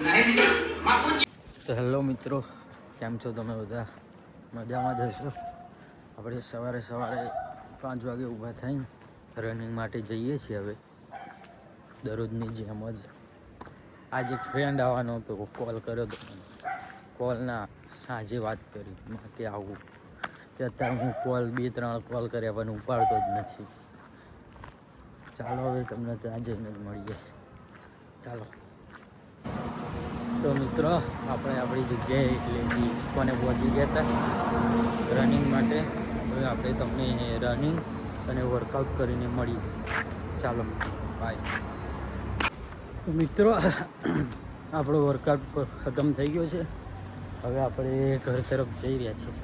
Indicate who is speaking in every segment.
Speaker 1: તો હેલો મિત્રો, કેમ છો તમે બધા? મજામાં જ હશો. આપણે સવારે 5 વાગે ઊભા થઈને રનિંગ માટે જઈએ છીએ. હવે દરરોજની જેમ જ આજે એક ફ્રેન્ડ આવવાનો હતો, કોલ કર્યો હતો. કોલના સાંજે વાત કરી કે આવું, કે અત્યારે હું 2-3 કોલ કર્યા પણ ઉપાડતો જ નથી. ચાલો હવે તમને ત્યાં જઈને જ મળીએ. ચાલો. તો મિત્રો, આપણે આપણી જગ્યાએ એટલે ઇસ્કોને પહોંચી ગયા હતા રનિંગ માટે. હવે આપણે તમને રનિંગ અને વર્કઆઉટ કરીને મળીએ. ચાલો, બાય. તો મિત્રો, આપણો વર્કઆઉટ ખતમ થઈ ગયો છે. હવે આપણે ઘર તરફ જઈ રહ્યા છીએ.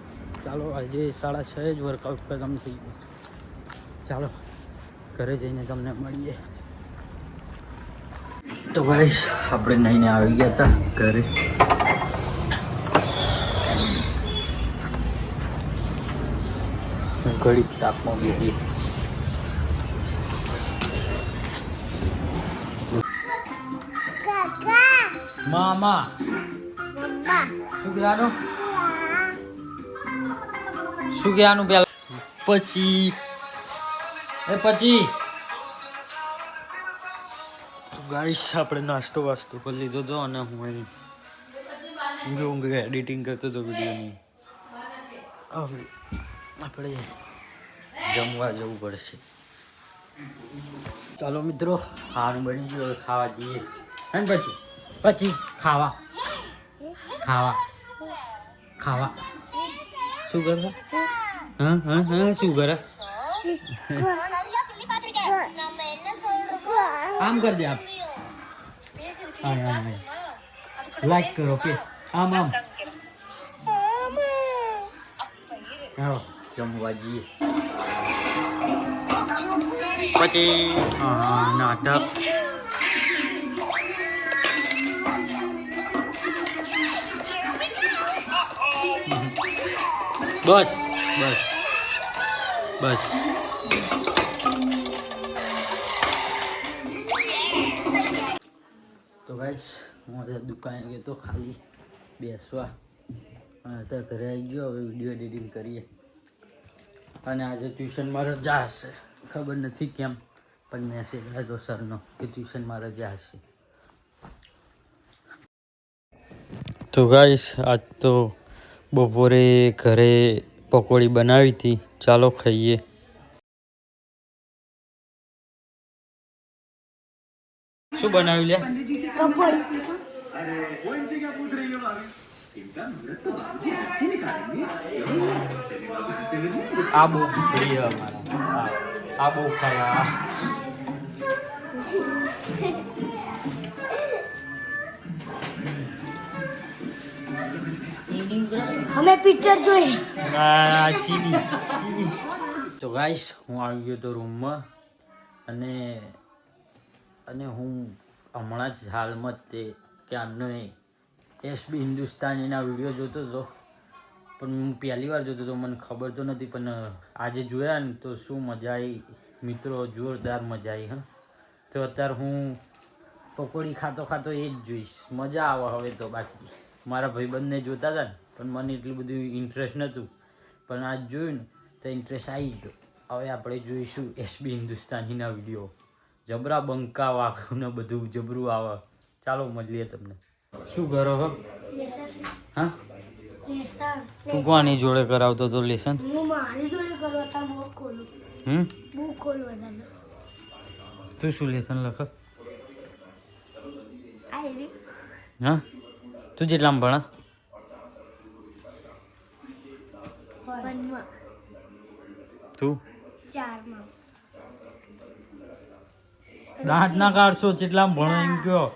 Speaker 1: ચાલો, આજે 6:30 જ વર્કઆઉટ ખતમ થઈ ગયું. ચાલો, ઘરે જઈને તમને મળીએ. તો ગાઈસ, આપણે નહીને આવી ગયા હતા ઘરે. ઘડીક તાપમાં બેસી. મામા શું કહેવાનું પેલા પછી ગાઈસ, આપણે નાસ્તો કરી લીધો હતો અને હું ઊંઘે એડિટિંગ કરતો હતો વિડીયોની. હવે આપણે જમવા જવું પડશે. ચાલો મિત્રો, ખાવાનું બની ગયું, હવે ખાવા જઈએ. અને પછી ખાવા શું કરે? હા શું કરે? આમ કર દે. આપ લાઈક કરો કે આમ જમવા જઈએ. પછી નાટક. બસ તો ગાઈસ, હું દુકાને ગયો તો ખાલી બેસવા, અને અત્યારે ઘરે આવી ગયો. હવે વિડીયો એડિટિંગ કરીએ. અને આજે ટ્યુશનમાં રજા હશે. ખબર નથી કેમ, પણ મેસેજ આવ્યો સરનો કે ટ્યુશનમાં રજા હશે. તો ગાઈસ, આજ તો બપોરે ઘરે પકોડી બનાવી હતી. ચાલો ખાઈએ. શું બનાવ્યું લે? આ બહુ પ્રિય અમારા. આ બહુ ખાયા.
Speaker 2: અમે પિક્ચર જોઈ.
Speaker 1: તો ગાઈસ, હું આવી ગયો તો રૂમમાં, અને હું હમણાં જ હાલમાં જ તે ક્યારનો એસબી હિન્દુસ્તાનીના વિડીયો જોતો હતો. પણ હું પહેલી વાર જોતો હતો, મને ખબર તો નથી. પણ આજે જોયા ને તો શું મજા આવી મિત્રો, જોરદાર મજા આવી. હા, તો અત્યારે હું પકોડી ખાતો એ જ જોઈશ. મજા આવે હવે તો. બાકી મારા ભાઈબંધને જોતા હતા ને, પણ મને એટલું બધું ઇન્ટરેસ્ટ નહોતું. પણ આજ જોયું ને તો ઇન્ટરેસ્ટ આવી ગયો. હવે આપણે જોઈશું એસબી હિન્દુસ્તાનીના વિડીયો. જબરા બંકા વાઘને બધું જબરું આવે. ચાલો મળીએ તમને. શું કરો હો? હા, તું કોની જોડે કરાવતો હતો લેસન?
Speaker 2: હું મારી જોડે કરવાતા બુક ખોલું. બુક ખોલવા દાદા.
Speaker 1: તું શું લેસન લખ?
Speaker 2: આઈ
Speaker 1: હા, તું જેટલામાં ભણા? તું
Speaker 2: 4માં.
Speaker 1: દાંત ના કાઢશો. જેટલામાં ભણો એમ કયો?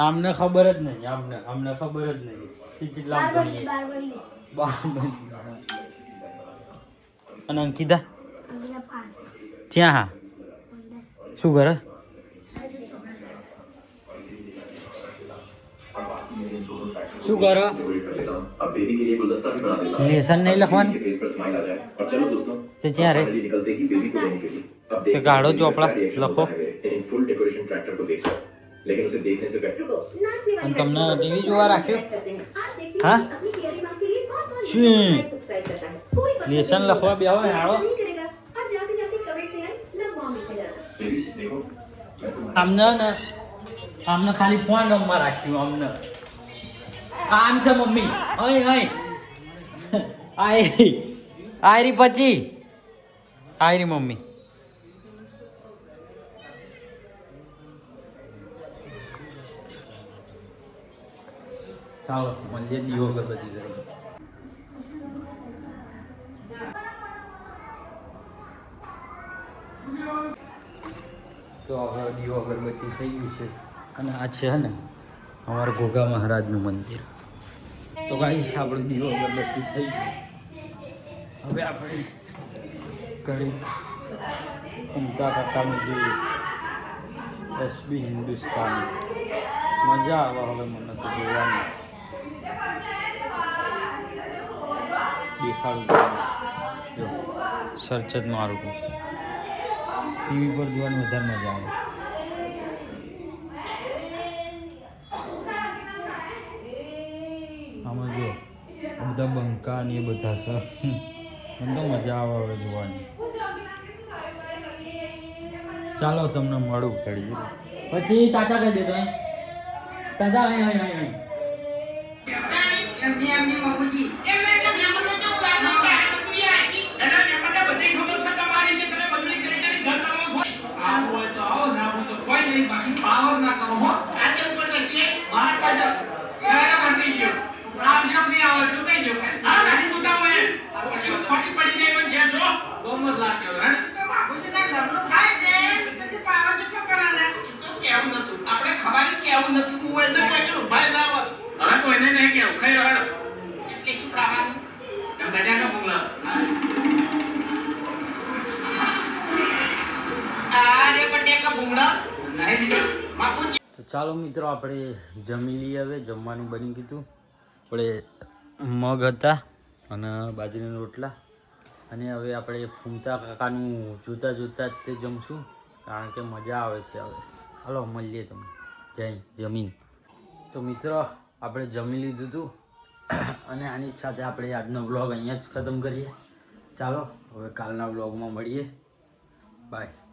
Speaker 1: આમને ખબર જ નહીં. આમને ખબર જ નહીં કે જેટલામાં ભણીએ. અને અંકિતા ત્યાં હા શું કરે? શું કરો? લેસન નહીં લખવાનું તે ક્યાં રે? તે કાઢો ચોપડા લખો.
Speaker 3: लेकिन उसे देखने से पहले
Speaker 1: અને તમને ટીવી જોવા રાખ્યો હા શું લેસન લખવા બેહો આવો આમને ને આમને ખાલી ફોન રમવા રાખ્યું અમને આમ છે મમ્મી અહીં અહીં આયરી પછી આયરી મમ્મી ચાલો મળીએ દીવો અગરબત્તી કરી તો હવે દીવો અગરબત્તી થઈ ગયું છે અને આ છે ને અમારા ઘોઘા મહારાજનું મંદિર તો ગાઈસ આપણું દીવો અગરબત્તી થઈ ગયું હવે આપણે ઘરે ઉમતા કાકાનું જોઈએ એસબી હિન્દુસ્તાની મજા આવે હવે મને તો જોવાની દેખાડું જો સર્ચ જ મારું છું ટીવી પર જોવાની વધારે મજા આવે આમાં જો બધા બંકા ને એ બધા છે મને તો મજા આવે હવે જોવાની ચાલો તમને મળું કરી પછી તાતા કહી દેતો અહીં તાતા અહીં અહીં અહીં તો ચાલો મિત્રો આપણે જમી લઈએ હવે જમવાનું બની ગયું આપણે મગ હતા અને બાજરીના રોટલા અને હવે આપણે ફૂમતા કાકાનું જોતા જોતા જ તે જમશું કારણ કે મજા આવે છે હવે ચાલો મળીએ તમે જમીન તો મિત્રો આપણે જમી લીધું હતું અને આની જ સાથે આપણે આજનો વ્લોગ અહીંયા જ ખતમ કરીએ ચાલો હવે કાલના વ્લોગમાં મળીએ બાય